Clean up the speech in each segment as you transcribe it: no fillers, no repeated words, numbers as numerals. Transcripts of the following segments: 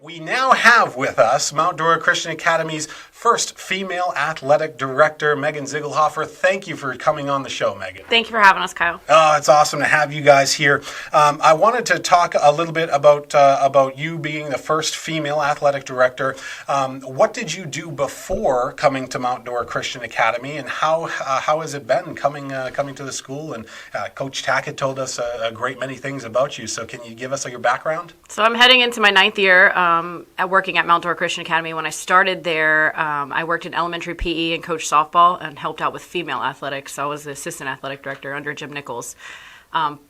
We now have with us Mount Dora Christian Academy's first female athletic director, Megan Ziegelhofer. Thank you for coming on the show, Megan. Thank you for having us, Kyle. Oh, it's awesome to have you guys here. I wanted to talk a little bit about you being the first female athletic director. What did you do before coming to Mount Dora Christian Academy, and how has it been coming to the school? And Coach Tackett told us a great many things about you. So can you give us your background? So I'm heading into my 9th year at working at Mount Dora Christian Academy. When I started there, I worked in elementary PE and coached softball and helped out with female athletics. So I was the assistant athletic director under Jim Nichols.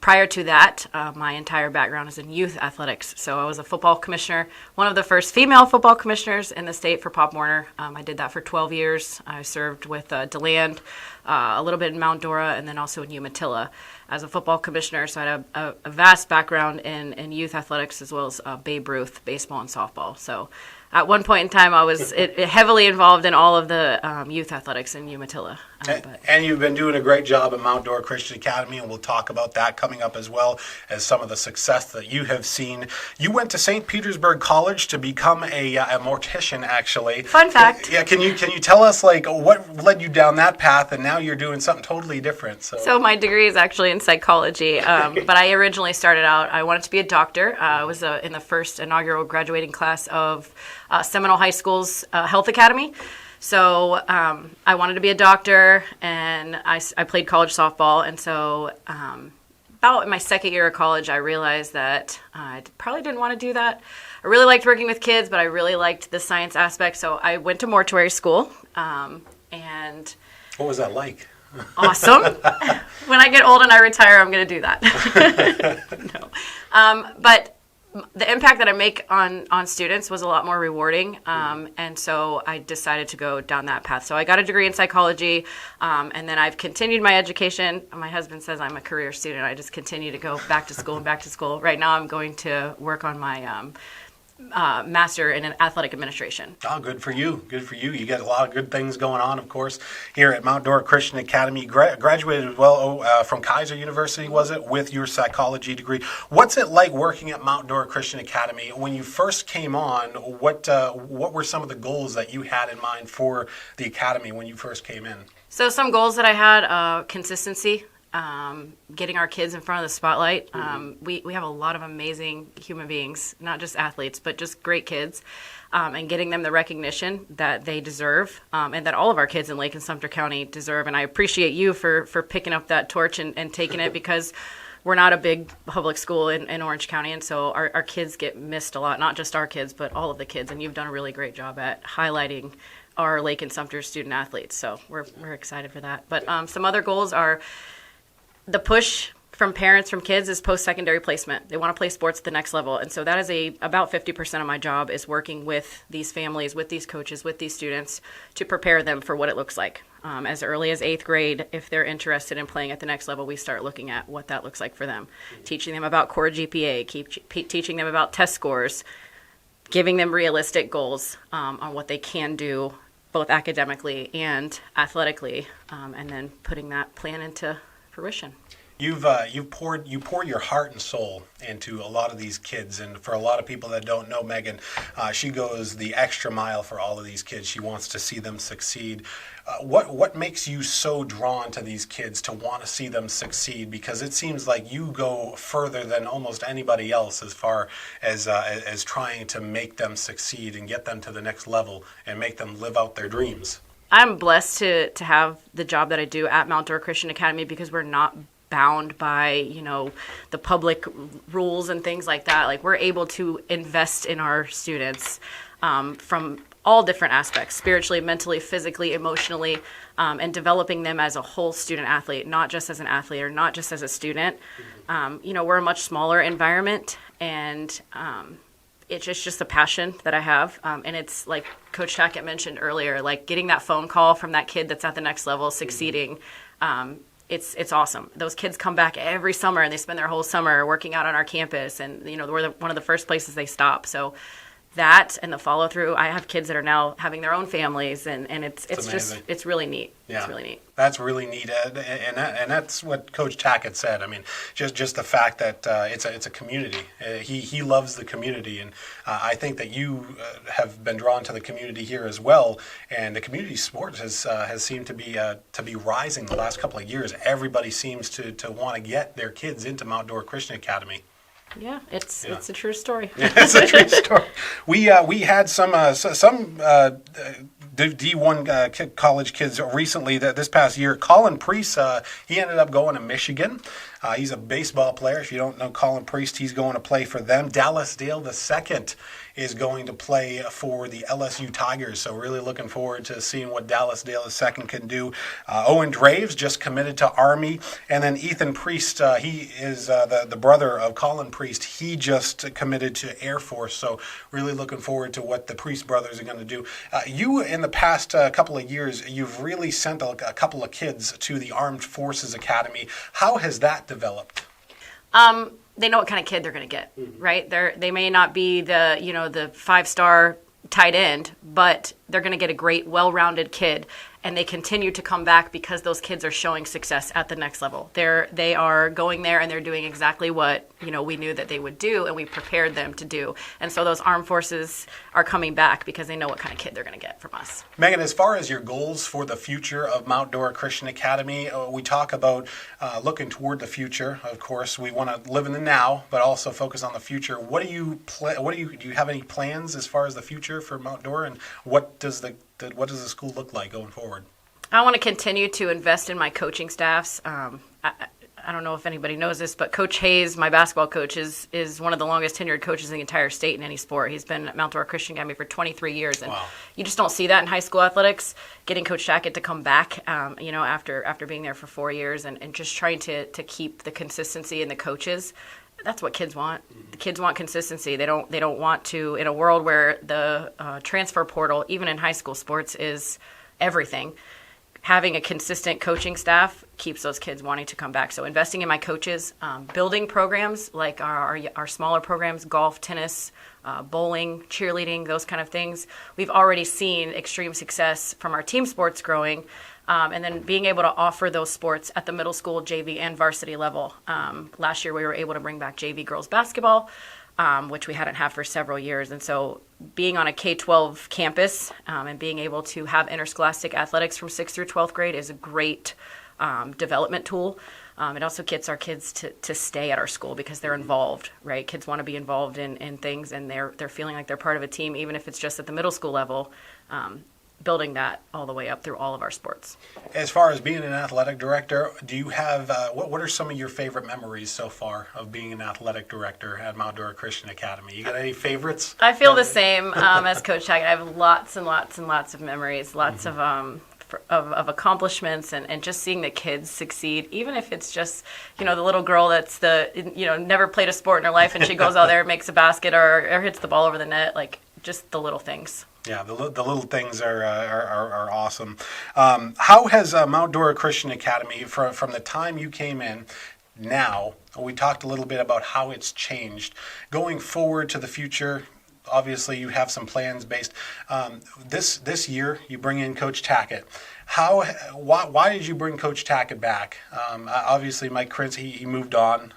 Prior to that, my entire background is in youth athletics. So I was a football commissioner, one of the first female football commissioners in the state for Pop Warner. I did that for 12 years. I served with DeLand, a little bit in Mount Dora, and then also in Umatilla as a football commissioner. So I had a vast background in youth athletics as well as Babe Ruth, baseball, and softball. So at one point in time, I was heavily involved in all of the youth athletics in Umatilla. And you've been doing a great job at Mount Dora Christian Academy, and we'll talk about that coming up as well as some of the success that you have seen. You went to St. Petersburg College to become a mortician, actually. Fun fact. Yeah, can you tell us what led you down that path, and now you're doing something totally different? So my degree is actually in psychology, but I originally started out, I wanted to be a doctor. I was in the first inaugural graduating class of Seminole High School's Health Academy. So I wanted to be a doctor, and I played college softball. And so about in my second year of college, I realized that I probably didn't want to do that. I really liked working with kids, but I really liked the science aspect. So I went to mortuary school. And what was that like? Awesome. When I get old and I retire, I'm going to do that. No. But the impact that I make on students was a lot more rewarding, and so I decided to go down that path. So I got a degree in psychology, and then I've continued my education. My husband says I'm a career student. I just continue to go back to school and back to school. Right now I'm going to work on my master in athletic administration. Oh, good for you. Good for you. You got a lot of good things going on, of course, here at Mount Dora Christian Academy. You graduated as well from Kaiser University, was it, with your psychology degree? What's it like working at Mount Dora Christian Academy? When you first came on, what were some of the goals that you had in mind for the academy when you first came in? So some goals that I had, consistency. Getting our kids in front of the spotlight. We have a lot of amazing human beings, not just athletes, but just great kids, and getting them the recognition that they deserve, and that all of our kids in Lake and Sumter County deserve. And I appreciate you for picking up that torch and taking it, because we're not a big public school in Orange County, and so our kids get missed a lot, not just our kids, but all of the kids. And you've done a really great job at highlighting our Lake and Sumter student athletes, so we're excited for that. But some other goals are the push from parents, from kids, is post-secondary placement. They want to play sports at the next level. And so that is about 50% of my job, is working with these families, with these coaches, with these students to prepare them for what it looks like. As early as 8th grade, if they're interested in playing at the next level, we start looking at what that looks like for them. Teaching them about core GPA, teaching them about test scores, giving them realistic goals on what they can do, both academically and athletically, and then putting that plan into fruition. You pour your heart and soul into a lot of these kids, and for a lot of people that don't know Megan, she goes the extra mile for all of these kids. She wants to see them succeed. What makes you so drawn to these kids to want to see them succeed? Because it seems like you go further than almost anybody else as far as trying to make them succeed and get them to the next level and make them live out their dreams. I'm blessed to have the job that I do at Mount Dora Christian Academy, because we're not bound by, the public rules and things like that. Like, we're able to invest in our students from all different aspects, spiritually, mentally, physically, emotionally, and developing them as a whole student athlete, not just as an athlete or not just as a student. We're a much smaller environment, and it's just a passion that I have. And it's like Coach Tackett mentioned earlier, like getting that phone call from that kid that's at the next level succeeding. It's awesome. Those kids come back every summer, and they spend their whole summer working out on our campus, and we're one of the first places they stop. So that and the follow through. I have kids that are now having their own families, and it's just, it's really neat. Yeah. It's really neat. That's really neat, and that's what Coach Tackett said. I mean, just the fact that it's a community. He loves the community, and I think that you have been drawn to the community here as well. And the community sports has seemed to be rising the last couple of years. Everybody seems to want to get their kids into Mount Dora Christian Academy. Yeah, it's a true story. It's a true story. We had some D1 college kids recently. This past year, Colin Priest, he ended up going to Michigan. He's a baseball player. If you don't know Colin Priest, he's going to play for them. Dallas Dale II is going to play for the LSU Tigers. So really looking forward to seeing what Dallas Dale II can do. Owen Draves just committed to Army. And then Ethan Priest, he is the brother of Colin Priest. He just committed to Air Force. So really looking forward to what the Priest brothers are going to do. You, in the past couple of years, you've really sent a couple of kids to the Armed Forces Academy. How has that developed? They know what kind of kid they're going to get, right? They may not be the 5-star tight end, but they're going to get a great, well-rounded kid, and they continue to come back because those kids are showing success at the next level. They are going there and they're doing exactly what we knew that they would do, and we prepared them to do. And so those armed forces are coming back because they know what kind of kid they're going to get from us. Megan, as far as your goals for the future of Mount Dora Christian Academy, we talk about looking toward the future. Of course, we want to live in the now, but also focus on the future. Do you have any plans as far as the future for Mount Dora, and what does the school look like going forward? I want to continue to invest in my coaching staffs. I don't know if anybody knows this, but Coach Hayes, my basketball coach, is one of the longest tenured coaches in the entire state in any sport. He's been at Mount Dora Christian Academy for 23 years, and wow. You just don't see that in high school athletics. Getting Coach Tackett to come back, after being there for 4 years, and just trying to keep the consistency in the coaches. That's what kids want. The kids want consistency. They don't want to, in a world where the transfer portal, even in high school sports, is everything. Having a consistent coaching staff keeps those kids wanting to come back. So investing in my coaches, building programs like our smaller programs, golf, tennis, bowling, cheerleading, those kind of things. We've already seen extreme success from our team sports growing. And then being able to offer those sports at the middle school, JV, and varsity level. Last year we were able to bring back JV girls basketball, which we hadn't had for several years. And so being on a K-12 campus and being able to have interscholastic athletics from 6th through 12th grade is a great development tool. It also gets our kids to stay at our school because they're involved, right? Kids want to be involved in things, and they're feeling like they're part of a team, even if it's just at the middle school level. Building that all the way up through all of our sports. As far as being an athletic director, do you have what are some of your favorite memories so far of being an athletic director at Mount Dora Christian Academy? You got any favorites? I feel the same as Coach Tackett. I have lots and lots and lots of memories, lots of accomplishments, and just seeing the kids succeed, even if it's just the little girl that's never played a sport in her life, and she goes out there and makes a basket or hits the ball over the net, like just the little things. Yeah, the little things are awesome. How has Mount Dora Christian Academy, from the time you came in, now, we talked a little bit about how it's changed. Going forward to the future, obviously you have some plans based. This year, you bring in Coach Tackett. Why did you bring Coach Tackett back? Obviously, Mike Krintz, he moved on.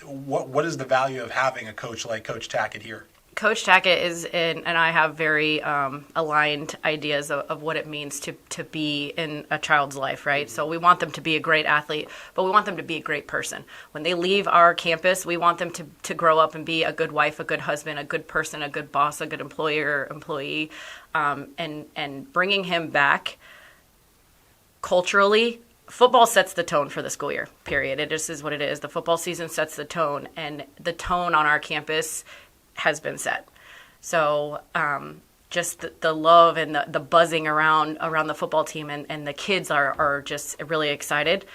What is the value of having a coach like Coach Tackett here? Coach Tackett and I have very aligned ideas of what it means to be in a child's life, right? So we want them to be a great athlete, but we want them to be a great person. When they leave our campus, we want them to grow up and be a good wife, a good husband, a good person, a good boss, a good employee, and bringing him back culturally. Football sets the tone for the school year, period. It just is what it is. The football season sets the tone, and the tone on our campus has been set. So just the love and the buzzing around the football team, and the kids are just really excited.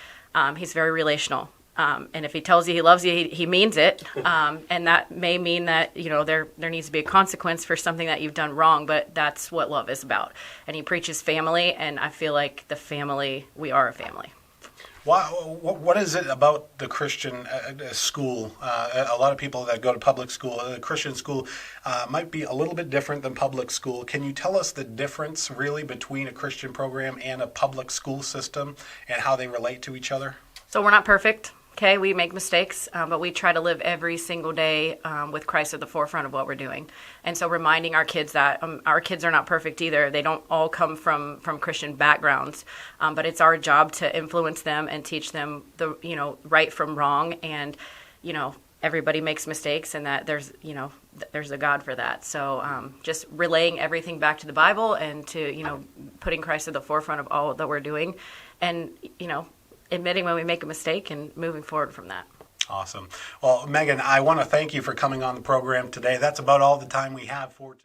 He's very relational. And if he tells you he loves you, he means it. And that may mean that, there needs to be a consequence for something that you've done wrong, but that's what love is about. And he preaches family, and I feel like we are a family. What is it about the Christian school? A lot of people that go to public school, Christian school, might be a little bit different than public school. Can you tell us the difference really between a Christian program and a public school system and how they relate to each other? So we're not perfect. Okay, we make mistakes, but we try to live every single day with Christ at the forefront of what we're doing. And so reminding our kids that our kids are not perfect either. They don't all come from Christian backgrounds, but it's our job to influence them and teach them the right from wrong. And everybody makes mistakes, and that there's a God for that. So just relaying everything back to the Bible and to putting Christ at the forefront of all that we're doing, and admitting when we make a mistake and moving forward from that. Awesome. Well, Megan, I want to thank you for coming on the program today. That's about all the time we have for today.